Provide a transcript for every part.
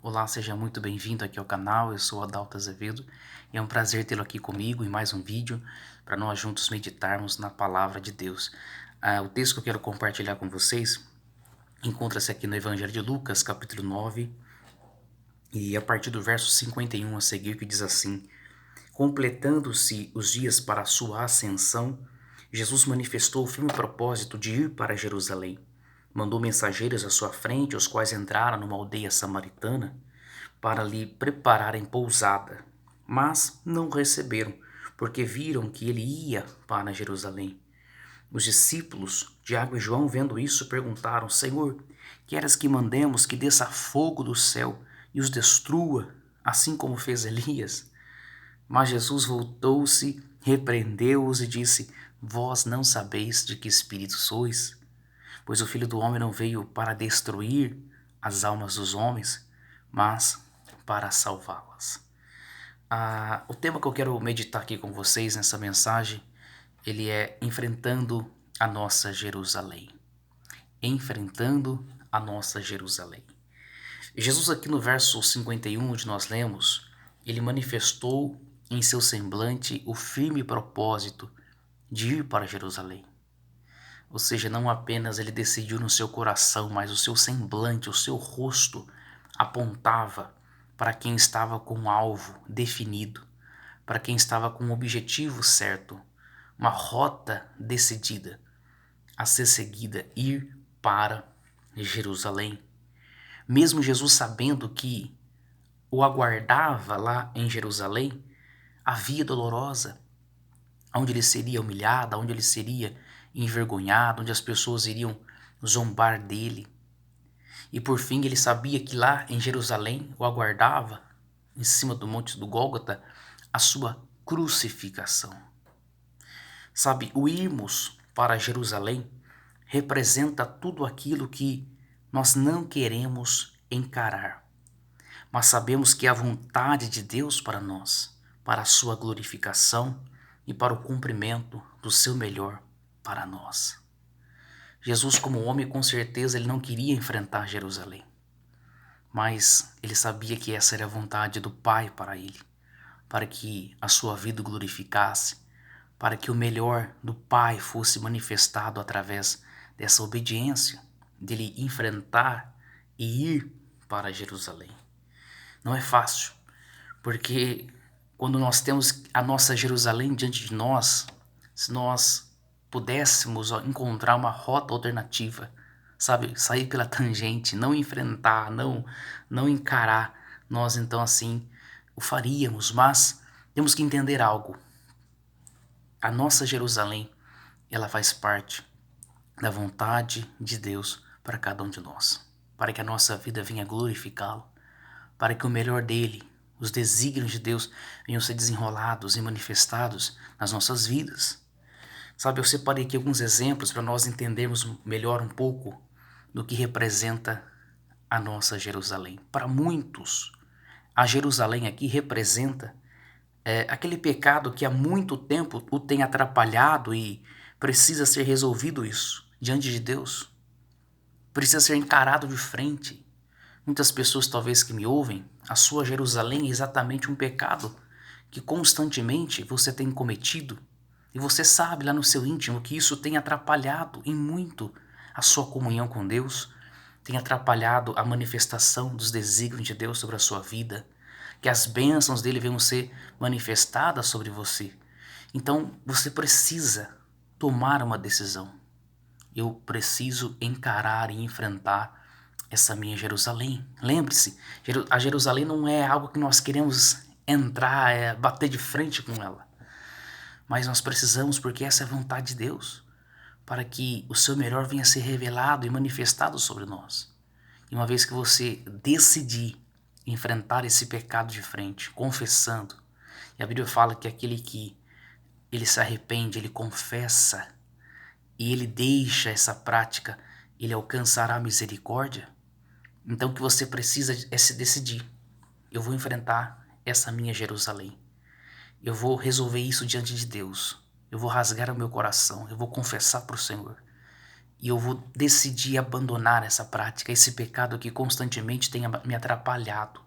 Olá, seja muito bem-vindo aqui ao canal. Eu sou Adalto Azevedo e é um prazer tê-lo aqui comigo em mais um vídeo para nós juntos meditarmos na palavra de Deus. O texto que eu quero compartilhar com vocês encontra-se aqui no Evangelho de Lucas, capítulo 9, e a partir do verso 51 a seguir, que diz assim: Completando-se os dias para a sua ascensão, Jesus manifestou o firme propósito de ir para Jerusalém. Mandou mensageiros à sua frente, os quais entraram numa aldeia samaritana para lhe prepararem pousada. Mas não o receberam, porque viram que ele ia para Jerusalém. Os discípulos, Tiago e João, vendo isso, perguntaram: Senhor, queres que mandemos que desça fogo do céu e os destrua, assim como fez Elias? Mas Jesus voltou-se, repreendeu-os e disse: Vós não sabeis de que espírito sois? Pois o Filho do Homem não veio para destruir as almas dos homens, mas para salvá-las. O tema que eu quero meditar aqui com vocês nessa mensagem, ele é enfrentando a nossa Jerusalém. Enfrentando a nossa Jerusalém. Jesus aqui no verso 51, onde nós lemos, ele manifestou em seu semblante o firme propósito de ir para Jerusalém. Ou seja, não apenas ele decidiu no seu coração, mas o seu semblante, o seu rosto apontava para quem estava com um alvo definido, para quem estava com um objetivo certo, uma rota decidida a ser seguida, ir para Jerusalém. Mesmo Jesus sabendo que o aguardava lá em Jerusalém a via dolorosa, onde ele seria humilhado, onde ele seria envergonhado, onde as pessoas iriam zombar dele. E por fim ele sabia que lá em Jerusalém o aguardava, em cima do monte do Gólgota, a sua crucificação. Sabe, o irmos para Jerusalém representa tudo aquilo que nós não queremos encarar, mas sabemos que é a vontade de Deus para nós, para a sua glorificação e para o cumprimento do seu melhor para nós. Jesus, como homem, com certeza ele não queria enfrentar Jerusalém, mas ele sabia que essa era a vontade do Pai para ele, para que a sua vida o glorificasse, para que o melhor do Pai fosse manifestado através dessa obediência, dele enfrentar e ir para Jerusalém. Não é fácil, porque quando nós temos a nossa Jerusalém diante de nós, se nós pudéssemos encontrar uma rota alternativa, sabe, sair pela tangente, não enfrentar, não encarar, nós então assim o faríamos, mas temos que entender algo. A nossa Jerusalém, ela faz parte da vontade de Deus para cada um de nós, para que a nossa vida venha glorificá-lo, para que o melhor dele, os desígnios de Deus venham ser desenrolados e manifestados nas nossas vidas. Sabe, eu separei aqui alguns exemplos para nós entendermos melhor um pouco do que representa a nossa Jerusalém. Para muitos, a Jerusalém aqui representa aquele pecado que há muito tempo o tem atrapalhado e precisa ser resolvido isso diante de Deus. Precisa ser encarado de frente. Muitas pessoas talvez que me ouvem, a sua Jerusalém é exatamente um pecado que constantemente você tem cometido e você sabe lá no seu íntimo que isso tem atrapalhado em muito a sua comunhão com Deus, tem atrapalhado a manifestação dos desígnios de Deus sobre a sua vida, que as bênçãos dele venham ser manifestadas sobre você. Então você precisa tomar uma decisão. Eu preciso encarar e enfrentar essa minha Jerusalém. Lembre-se, a Jerusalém não é algo que nós queremos entrar, bater de frente com ela. Mas nós precisamos, porque essa é a vontade de Deus, para que o seu melhor venha a ser revelado e manifestado sobre nós. E uma vez que você decidir enfrentar esse pecado de frente, confessando, e a Bíblia fala que aquele que ele se arrepende, ele confessa, e ele deixa essa prática, ele alcançará a misericórdia. Então o que você precisa é se decidir. Eu vou enfrentar essa minha Jerusalém. Eu vou resolver isso diante de Deus. Eu vou rasgar o meu coração. Eu vou confessar para o Senhor. e eu vou decidir abandonar essa prática, esse pecado que constantemente tem me atrapalhado.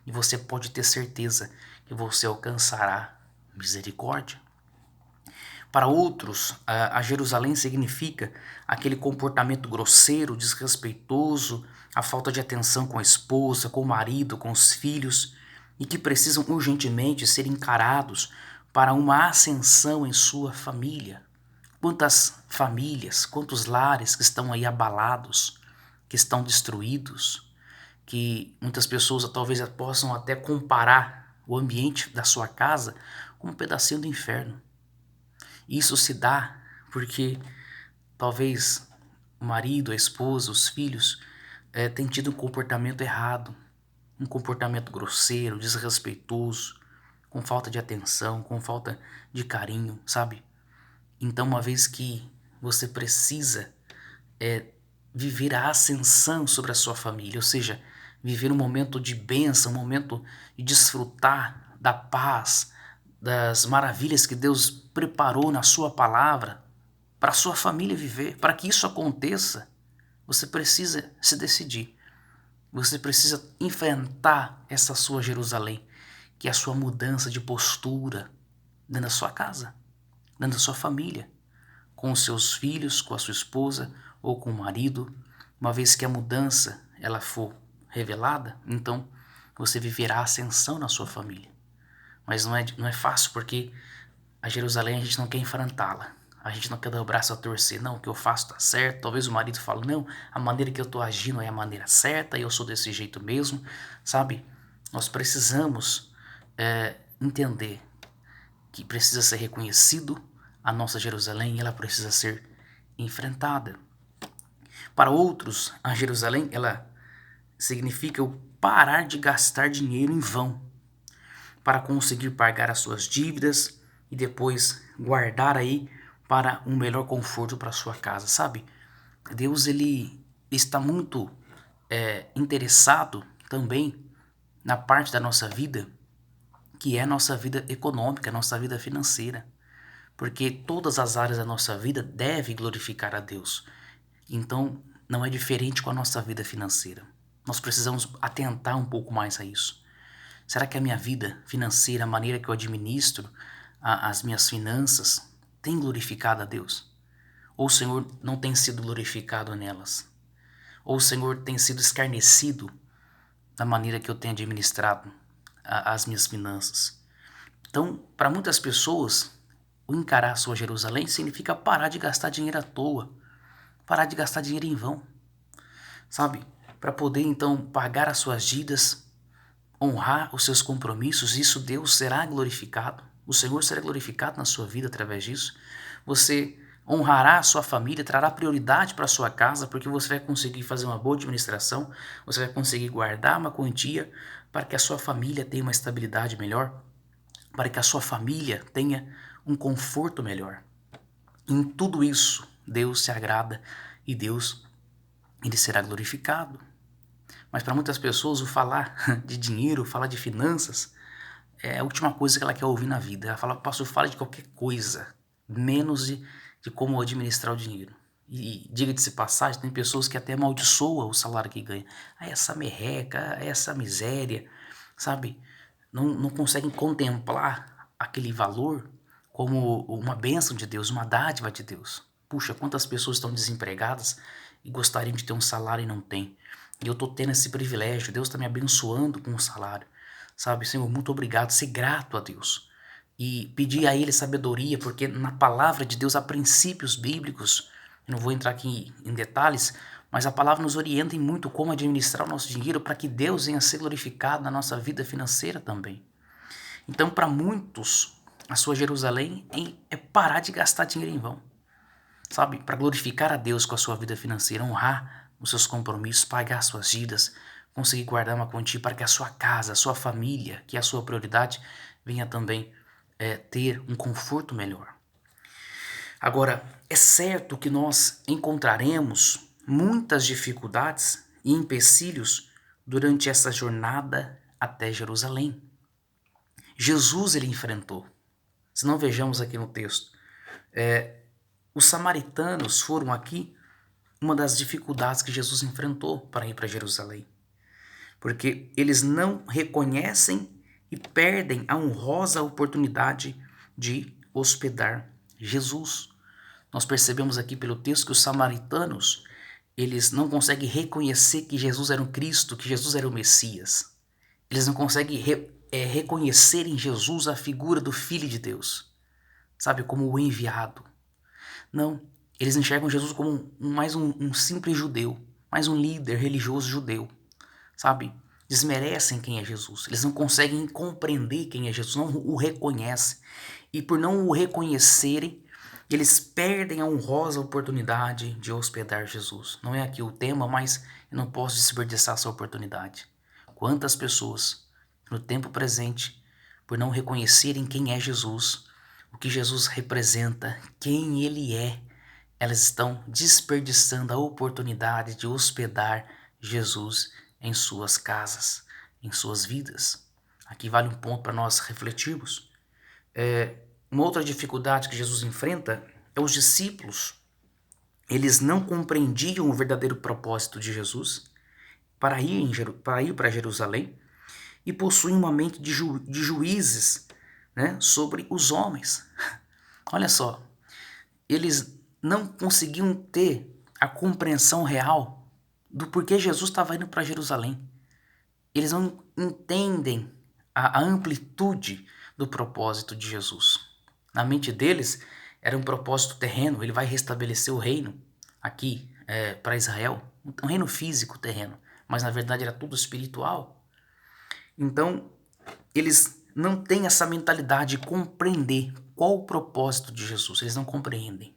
E você pode ter certeza que você alcançará misericórdia. Para outros, a Jerusalém significa aquele comportamento grosseiro, desrespeitoso, a falta de atenção com a esposa, com o marido, com os filhos, e que precisam urgentemente ser encarados para uma ascensão em sua família. Quantas famílias, quantos lares que estão aí abalados, que estão destruídos, que muitas pessoas talvez possam até comparar o ambiente da sua casa com um pedacinho do inferno. Isso se dá porque talvez o marido, a esposa, os filhos têm tido um comportamento errado, um comportamento grosseiro, desrespeitoso, com falta de atenção, com falta de carinho, sabe? Então, uma vez que você precisa viver a ascensão sobre a sua família, ou seja, viver um momento de bênção, um momento de desfrutar da paz, das maravilhas que Deus preparou na sua palavra para a sua família viver. Para que isso aconteça, você precisa se decidir. Você precisa enfrentar essa sua Jerusalém, que é a sua mudança de postura dentro da sua casa, dentro da sua família, com os seus filhos, com a sua esposa ou com o marido. Uma vez que a mudança ela for revelada, então você viverá a ascensão na sua família. Mas não é fácil, porque a Jerusalém a gente não quer enfrentá-la. A gente não quer dar o braço a torcer. Não, o que eu faço está certo. Talvez o marido fale, não, a maneira que eu estou agindo é a maneira certa e eu sou desse jeito mesmo. Sabe? Nós precisamos entender que precisa ser reconhecido a nossa Jerusalém e ela precisa ser enfrentada. Para outros, a Jerusalém ela significa o parar de gastar dinheiro em vão para conseguir pagar as suas dívidas e depois guardar aí para um melhor conforto para sua casa, sabe? Deus ele está muito interessado também na parte da nossa vida que é a nossa vida econômica, a nossa vida financeira, porque todas as áreas da nossa vida devem glorificar a Deus. Então, não é diferente com a nossa vida financeira. Nós precisamos atentar um pouco mais a isso. Será que a minha vida financeira, a maneira que eu administro as minhas finanças, tem glorificado a Deus? Ou o Senhor não tem sido glorificado nelas? Ou o Senhor tem sido escarnecido da maneira que eu tenho administrado as minhas finanças? Então, para muitas pessoas, o encarar a sua Jerusalém significa parar de gastar dinheiro à toa, parar de gastar dinheiro em vão, sabe? Para poder então pagar as suas dívidas, honrar os seus compromissos, isso Deus será glorificado. O Senhor será glorificado na sua vida através disso. Você honrará a sua família, trará prioridade para a sua casa, porque você vai conseguir fazer uma boa administração, você vai conseguir guardar uma quantia para que a sua família tenha uma estabilidade melhor, para que a sua família tenha um conforto melhor. Em tudo isso, Deus se agrada e Deus ele será glorificado. Mas para muitas pessoas, o falar de dinheiro, falar de finanças, é a última coisa que ela quer ouvir na vida. Ela fala, pastor, fala de qualquer coisa, menos de como administrar o dinheiro. E diga-se de passagem, tem pessoas que até amaldiçoam o salário que ganha. Ah, essa merreca, essa miséria, sabe? Não conseguem contemplar aquele valor como uma bênção de Deus, uma dádiva de Deus. Puxa, quantas pessoas estão desempregadas e gostariam de ter um salário e não têm. E eu estou tendo esse privilégio, Deus está me abençoando com um salário. Sabe, Senhor, muito obrigado, ser grato a Deus. E pedir a Ele sabedoria, porque na palavra de Deus há princípios bíblicos. Eu não vou entrar aqui em detalhes, mas a palavra nos orienta em muito como administrar o nosso dinheiro para que Deus venha a ser glorificado na nossa vida financeira também. Então, para muitos, a sua Jerusalém é parar de gastar dinheiro em vão. Sabe, para glorificar a Deus com a sua vida financeira, honrar os seus compromissos, pagar as suas dívidas, conseguir guardar uma quantia para que a sua casa, a sua família, que é a sua prioridade, venha também ter um conforto melhor. Agora, é certo que nós encontraremos muitas dificuldades e empecilhos durante essa jornada até Jerusalém. Jesus ele enfrentou. Se não vejamos aqui no texto, os samaritanos foram aqui uma das dificuldades que Jesus enfrentou para ir para Jerusalém. Porque eles não reconhecem e perdem a honrosa oportunidade de hospedar Jesus. Nós percebemos aqui pelo texto que os samaritanos, eles não conseguem reconhecer que Jesus era o Cristo, que Jesus era o Messias. Eles não conseguem reconhecer em Jesus a figura do Filho de Deus, sabe, como o enviado. Não, eles enxergam Jesus como mais um simples judeu, mais um líder religioso judeu, sabe? Desmerecem quem é Jesus. Eles não conseguem compreender quem é Jesus, não o reconhecem. E por não o reconhecerem, eles perdem a honrosa oportunidade de hospedar Jesus. Não é aqui o tema, mas eu não posso desperdiçar essa oportunidade. Quantas pessoas, no tempo presente, por não reconhecerem quem é Jesus, o que Jesus representa, quem Ele é, elas estão desperdiçando a oportunidade de hospedar Jesus em suas casas, em suas vidas. Aqui vale um ponto para nós refletirmos. Uma outra dificuldade que Jesus enfrenta é os discípulos. Eles não compreendiam o verdadeiro propósito de Jesus para ir para Jerusalém e possuem uma mente de juízes, né, sobre os homens. Olha só, eles não conseguiam ter a compreensão real do porquê Jesus estava indo para Jerusalém. Eles não entendem a amplitude do propósito de Jesus. Na mente deles era um propósito terreno, ele vai restabelecer o reino aqui para Israel, um reino físico terreno, mas na verdade era tudo espiritual. Então, eles não têm essa mentalidade de compreender qual o propósito de Jesus, eles não compreendem.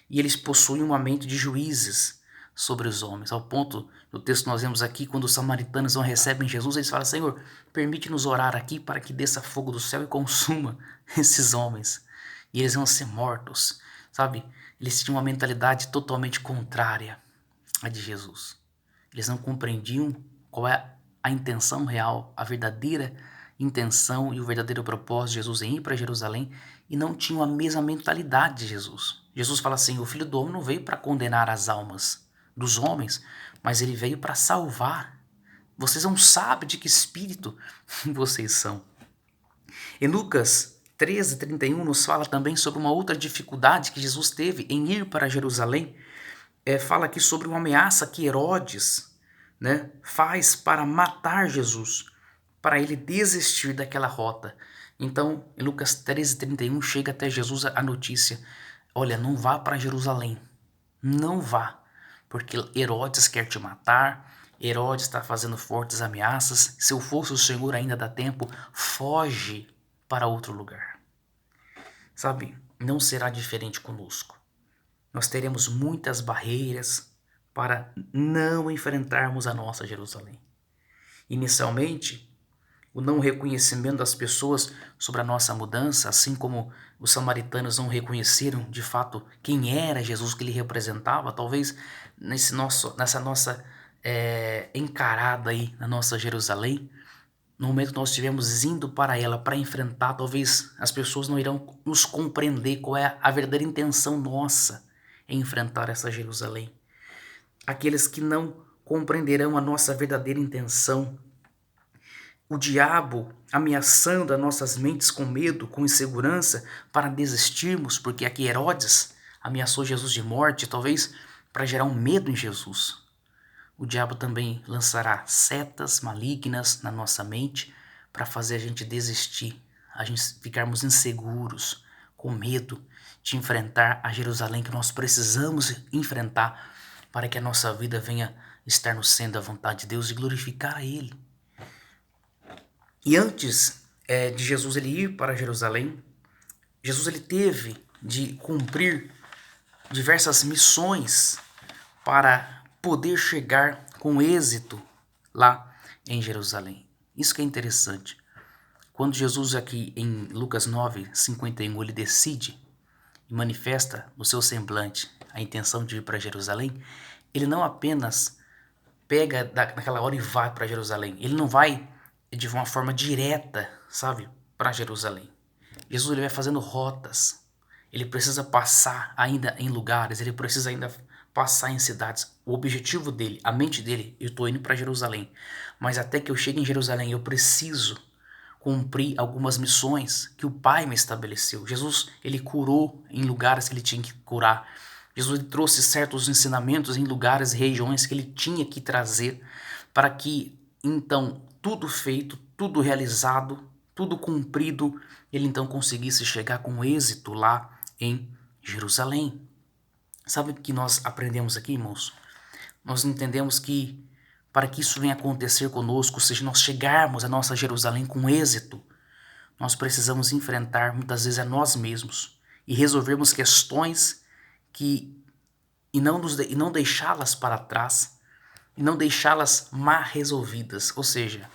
E eles possuem uma mente de juízes sobre os homens, ao ponto, no texto nós vemos aqui, quando os samaritanos não recebem Jesus, eles falam: Senhor, permite-nos orar aqui para que desça fogo do céu e consuma esses homens. E eles vão ser mortos, sabe? Eles tinham uma mentalidade totalmente contrária à de Jesus. Eles não compreendiam qual é a intenção real, a verdadeira intenção e o verdadeiro propósito de Jesus em ir para Jerusalém, e não tinham a mesma mentalidade de Jesus. Jesus fala assim: o Filho do Homem não veio para condenar as almas dos homens, mas ele veio para salvar. Vocês não sabem de que espírito vocês são. Em Lucas 13:31 nos fala também sobre uma outra dificuldade que Jesus teve em ir para Jerusalém. Fala aqui sobre uma ameaça que Herodes, né, faz para matar Jesus, para ele desistir daquela rota. Então, em Lucas 13:31 chega até Jesus a notícia: olha, não vá para Jerusalém, não vá, porque Herodes quer te matar, Herodes está fazendo fortes ameaças. Se eu fosse o Senhor, ainda dá tempo, foge para outro lugar. Sabe, não será diferente conosco. Nós teremos muitas barreiras para não enfrentarmos a nossa Jerusalém. Inicialmente, o não reconhecimento das pessoas sobre a nossa mudança, assim como os samaritanos não reconheceram de fato quem era Jesus, que ele representava, talvez nessa nossa encarada aí na nossa Jerusalém, no momento que nós estivermos indo para ela, para enfrentar, talvez as pessoas não irão nos compreender qual é a verdadeira intenção nossa em enfrentar essa Jerusalém. Aqueles que não compreenderão a nossa verdadeira intenção. O diabo ameaçando as nossas mentes com medo, com insegurança, para desistirmos, porque aqui Herodes ameaçou Jesus de morte, talvez para gerar um medo em Jesus. O diabo também lançará setas malignas na nossa mente para fazer a gente desistir, a gente ficarmos inseguros, com medo de enfrentar a Jerusalém que nós precisamos enfrentar para que a nossa vida venha estar no centro da vontade de Deus e glorificar a Ele. E antes de Jesus ele ir para Jerusalém, Jesus ele teve de cumprir diversas missões para poder chegar com êxito lá em Jerusalém. Isso que é interessante. Quando Jesus aqui em Lucas 9:51 ele decide e manifesta no seu semblante a intenção de ir para Jerusalém, ele não apenas pega naquela hora e vai para Jerusalém. Ele não vai de uma forma direta, sabe, para Jerusalém. Jesus ele vai fazendo rotas. Ele precisa passar ainda em lugares, ele precisa ainda passar em cidades. O objetivo dele, a mente dele, eu estou indo para Jerusalém. Mas até que eu chegue em Jerusalém, eu preciso cumprir algumas missões que o Pai me estabeleceu. Jesus, ele curou em lugares que ele tinha que curar. Jesus, ele trouxe certos ensinamentos em lugares e regiões que ele tinha que trazer para que, então, tudo feito, tudo realizado, tudo cumprido, ele então conseguisse chegar com êxito lá em Jerusalém. Sabe o que nós aprendemos aqui, irmãos? Nós entendemos que para que isso venha acontecer conosco, ou seja, nós chegarmos à nossa Jerusalém com êxito, nós precisamos enfrentar muitas vezes a nós mesmos e resolvermos questões que e não deixá-las para trás e não deixá-las mal resolvidas. Ou seja,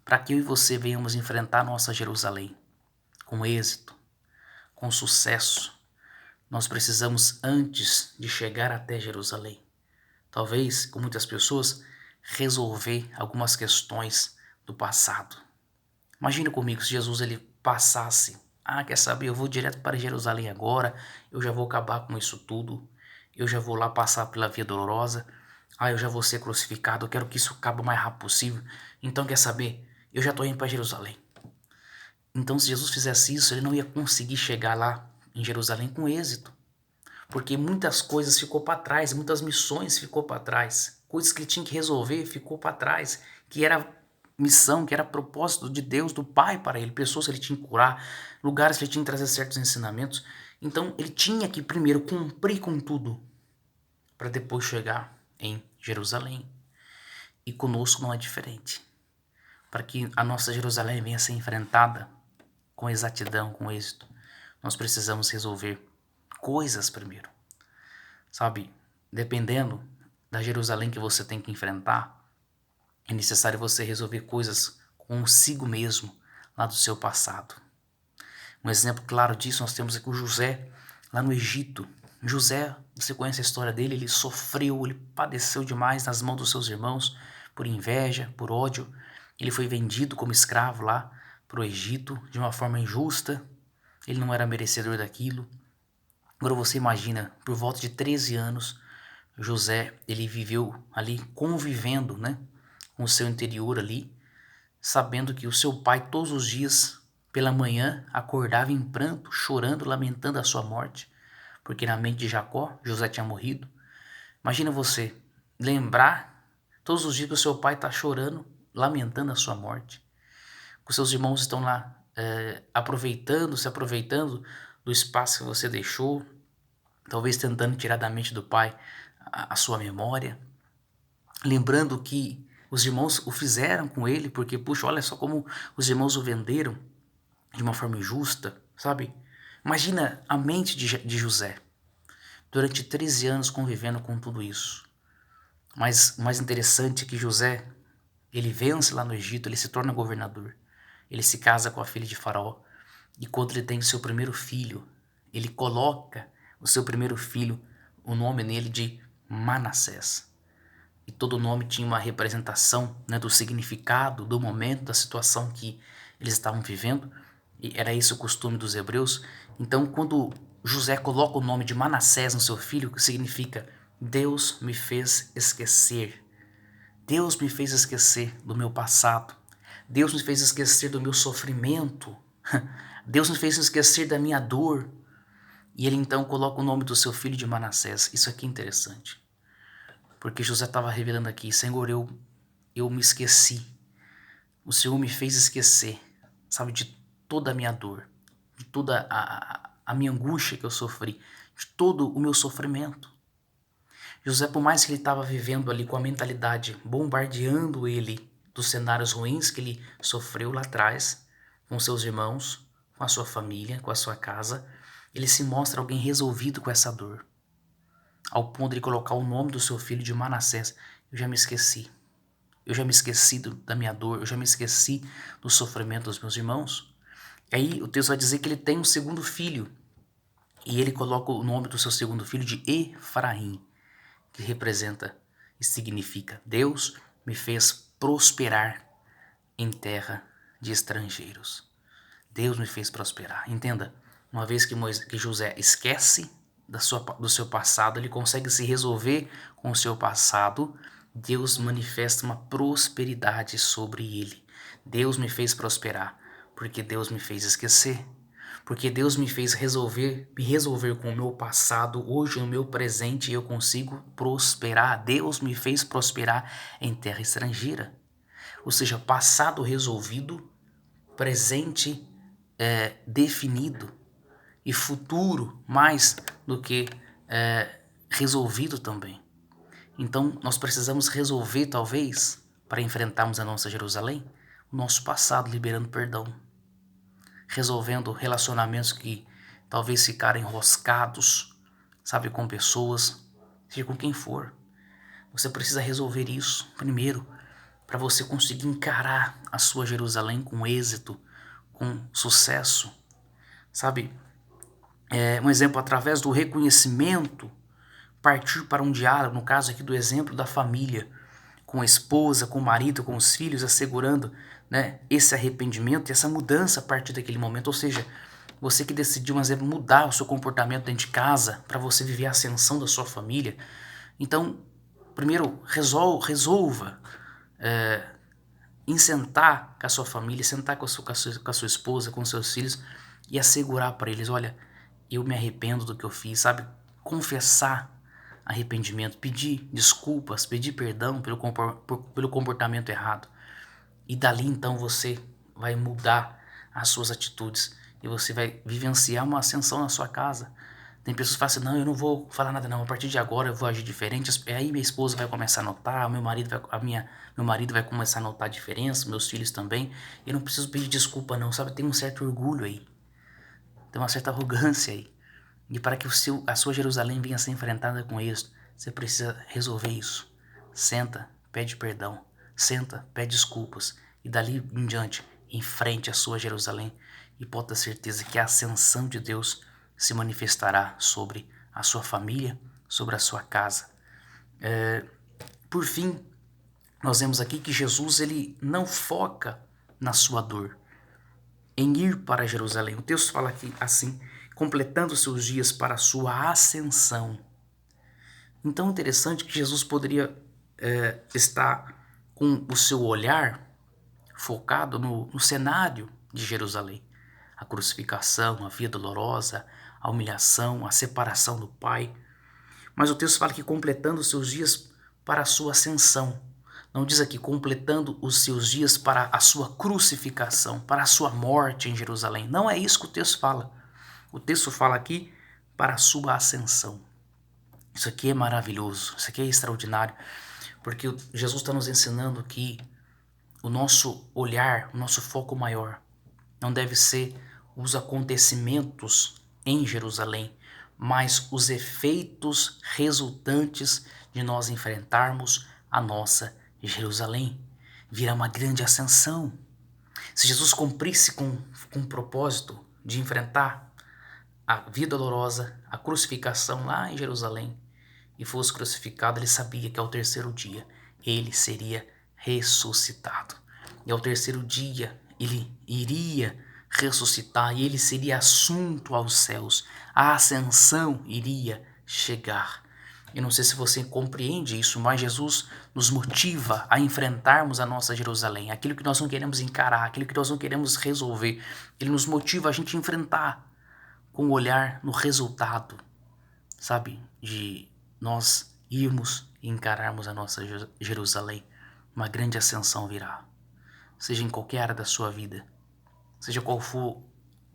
para que eu e você venhamos enfrentar a nossa Jerusalém com êxito, com sucesso, nós precisamos, antes de chegar até Jerusalém, talvez, com muitas pessoas, resolver algumas questões do passado. Imagina comigo se Jesus ele passasse, quer saber, eu vou direto para Jerusalém agora, eu já vou acabar com isso tudo, eu já vou lá passar pela via dolorosa, eu já vou ser crucificado, eu quero que isso acabe o mais rápido possível, então quer saber, eu já estou indo para Jerusalém. Então se Jesus fizesse isso, ele não ia conseguir chegar lá em Jerusalém com êxito, porque muitas coisas ficou para trás, muitas missões ficou para trás, coisas que ele tinha que resolver ficou para trás, que era missão, que era propósito de Deus, do Pai para ele, pessoas que ele tinha que curar, lugares que ele tinha que trazer certos ensinamentos. Então ele tinha que primeiro cumprir com tudo, para depois chegar em Jerusalém. E conosco não é diferente. Para que a nossa Jerusalém venha a ser enfrentada com exatidão, com êxito, nós precisamos resolver coisas primeiro. Sabe, dependendo da Jerusalém que você tem que enfrentar, é necessário você resolver coisas consigo mesmo, lá do seu passado. Um exemplo claro disso nós temos aqui o José, lá no Egito. José, você conhece a história dele, ele sofreu, ele padeceu demais nas mãos dos seus irmãos, por inveja, por ódio. Ele foi vendido como escravo lá para o Egito, de uma forma injusta. Ele não era merecedor daquilo. Agora você imagina, por volta de 13 anos, José, ele viveu ali convivendo, né, com o seu interior ali, sabendo que o seu pai todos os dias, pela manhã, acordava em pranto, chorando, lamentando a sua morte, porque na mente de Jacó, José tinha morrido. Imagina você lembrar todos os dias que o seu pai está chorando, lamentando a sua morte, que os seus irmãos estão lá se aproveitando do espaço que você deixou, talvez tentando tirar da mente do pai a sua memória, lembrando que os irmãos o fizeram com ele, porque, puxa, olha só como os irmãos o venderam de uma forma injusta, sabe? Imagina a mente de José, durante 13 anos convivendo com tudo isso. Mas o mais interessante é que José, ele vence lá no Egito, ele se torna governador, ele se casa com a filha de Faraó, e quando ele tem o seu primeiro filho, ele coloca o seu primeiro filho, o nome nele de Manassés. E todo nome tinha uma representação, né, do significado, do momento, da situação que eles estavam vivendo. E era esse o costume dos hebreus. Então, quando José coloca o nome de Manassés no seu filho, que significa Deus me fez esquecer. Deus me fez esquecer do meu passado. Deus me fez esquecer do meu sofrimento. Deus me fez esquecer da minha dor. E ele então coloca o nome do seu filho de Manassés. Isso aqui é interessante. Porque José estava revelando aqui, Senhor, eu me esqueci. O Senhor me fez esquecer, sabe, de toda a minha dor, de toda a minha angústia que eu sofri, de todo o meu sofrimento. José, por mais que ele estava vivendo ali com a mentalidade, bombardeando ele dos cenários ruins que ele sofreu lá atrás, com seus irmãos, com a sua família, com a sua casa, ele se mostra alguém resolvido com essa dor, ao ponto de colocar o nome do seu filho de Manassés. Eu já me esqueci. Eu já me esqueci da minha dor, eu já me esqueci do sofrimento dos meus irmãos. E aí o texto vai dizer que ele tem um segundo filho, e ele coloca o nome do seu segundo filho de Efraim, que representa e significa Deus me fez prosperar em terra de estrangeiros. Deus me fez prosperar. Entenda, uma vez que José esquece do seu passado, ele consegue se resolver com o seu passado, Deus manifesta uma prosperidade sobre ele. Deus me fez prosperar, porque Deus me fez esquecer. Porque Deus me fez me resolver com o meu passado, hoje no meu presente eu consigo prosperar. Deus me fez prosperar em terra estrangeira. Ou seja, passado resolvido, presente definido e futuro mais do que resolvido também. Então nós precisamos resolver, talvez, para enfrentarmos a nossa Jerusalém, o nosso passado, liberando perdão, resolvendo relacionamentos que talvez ficaram enroscados, sabe, com pessoas, seja com quem for. Você precisa resolver isso primeiro, para você conseguir encarar a sua Jerusalém com êxito, com sucesso, sabe? Um exemplo, através do reconhecimento, partir para um diálogo, no caso aqui do exemplo da família, com a esposa, com o marido, com os filhos, assegurando, né, esse arrependimento e essa mudança a partir daquele momento. Ou seja, você que decidiu, por exemplo, mudar o seu comportamento dentro de casa para você viver a ascensão da sua família. Então, primeiro, resolva em sentar com a sua família, sentar com a sua esposa, com seus filhos e assegurar para eles, olha, eu me arrependo do que eu fiz, sabe? Confessar arrependimento, pedir desculpas, pedir perdão pelo comportamento errado. E dali então você vai mudar as suas atitudes e você vai vivenciar uma ascensão na sua casa. Tem pessoas que falam assim, não, eu não vou falar nada não, a partir de agora eu vou agir diferente. Aí minha esposa vai começar a notar, meu marido vai começar a notar a diferença, meus filhos também. Eu não preciso pedir desculpa não, sabe? Tem um certo orgulho aí, tem uma certa arrogância aí. E para que a sua Jerusalém venha a ser enfrentada com êxito, você precisa resolver isso. Senta, pede perdão, senta, pede desculpas e dali em diante enfrente a sua Jerusalém e pode ter certeza que a ascensão de Deus se manifestará sobre a sua família, sobre a sua casa. Por fim, nós vemos aqui que Jesus ele não foca na sua dor, em ir para Jerusalém. O texto fala aqui assim, completando seus dias para a sua ascensão. Então é interessante que Jesus poderia estar com o seu olhar focado no cenário de Jerusalém. A crucificação, a via dolorosa, a humilhação, a separação do Pai. Mas o texto fala que completando os seus dias para a sua ascensão. Não diz aqui completando os seus dias para a sua crucificação, para a sua morte em Jerusalém. Não é isso que o texto fala. O texto fala aqui para a sua ascensão. Isso aqui é maravilhoso, isso aqui é extraordinário, porque Jesus está nos ensinando que o nosso olhar, o nosso foco maior não deve ser os acontecimentos em Jerusalém, mas os efeitos resultantes de nós enfrentarmos a nossa Jerusalém. Virá uma grande ascensão. Se Jesus cumprisse com o propósito de enfrentar a vida dolorosa, a crucificação lá em Jerusalém, e fosse crucificado, ele sabia que ao terceiro dia ele seria ressuscitado. E ao terceiro dia ele iria ressuscitar e ele seria assunto aos céus. A ascensão iria chegar. Eu não sei se você compreende isso, mas Jesus nos motiva a enfrentarmos a nossa Jerusalém, aquilo que nós não queremos encarar, aquilo que nós não queremos resolver. Ele nos motiva a gente enfrentar com o olhar no resultado, sabe? De nós irmos e encararmos a nossa Jerusalém. Uma grande ascensão virá. Seja em qualquer área da sua vida, seja qual for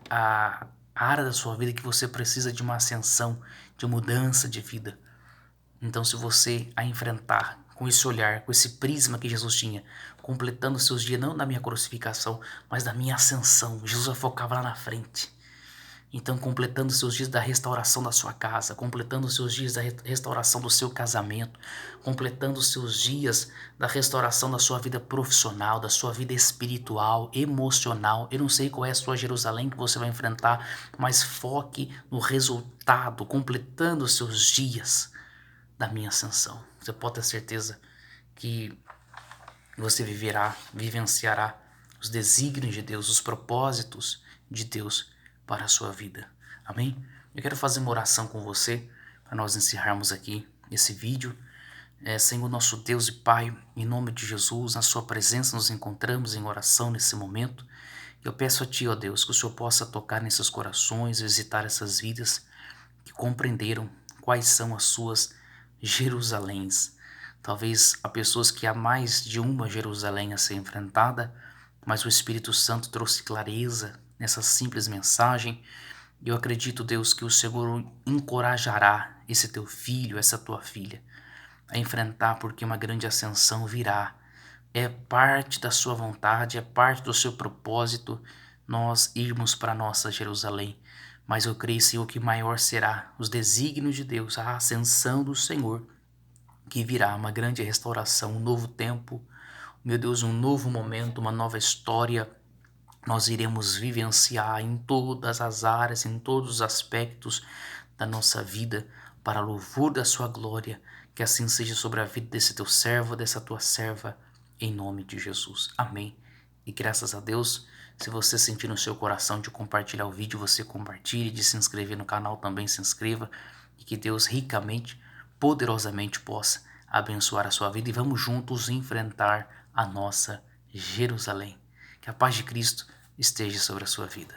a área da sua vida que você precisa de uma ascensão, de mudança de vida. Então, se você a enfrentar com esse olhar, com esse prisma que Jesus tinha, completando seus dias não da minha crucificação, mas da minha ascensão, Jesus focava lá na frente. Então, completando seus dias da restauração da sua casa, completando seus dias da restauração do seu casamento, completando seus dias da restauração da sua vida profissional, da sua vida espiritual, emocional. Eu não sei qual é a sua Jerusalém que você vai enfrentar, mas foque no resultado, completando seus dias da minha ascensão. Você pode ter certeza que você vivenciará os desígnios de Deus, os propósitos de Deus para a sua vida. Amém? Eu quero fazer uma oração com você para nós encerrarmos aqui esse vídeo. Senhor nosso Deus e Pai, em nome de Jesus, na sua presença nos encontramos em oração nesse momento. Eu peço a Ti, ó Deus, que o Senhor possa tocar nesses corações, visitar essas vidas que compreenderam quais são as suas Jerusaléns. Talvez há pessoas que há mais de uma Jerusalém a ser enfrentada, mas o Espírito Santo trouxe clareza nessa simples mensagem. E eu acredito, Deus, que o Senhor encorajará esse teu filho, essa tua filha, a enfrentar, porque uma grande ascensão virá. É parte da sua vontade, é parte do seu propósito nós irmos para nossa Jerusalém. Mas eu creio, Senhor, que maior será os desígnios de Deus, a ascensão do Senhor, que virá uma grande restauração, um novo tempo, meu Deus, um novo momento, uma nova história. Nós iremos vivenciar em todas as áreas, em todos os aspectos da nossa vida, para louvor da sua glória. Que assim seja sobre a vida desse teu servo, dessa tua serva, em nome de Jesus. Amém. E graças a Deus, se você sentir no seu coração de compartilhar o vídeo, você compartilhe, de se inscrever no canal também se inscreva, e que Deus ricamente, poderosamente possa abençoar a sua vida, e vamos juntos enfrentar a nossa Jerusalém. Que a paz de Cristo esteja sobre a sua vida.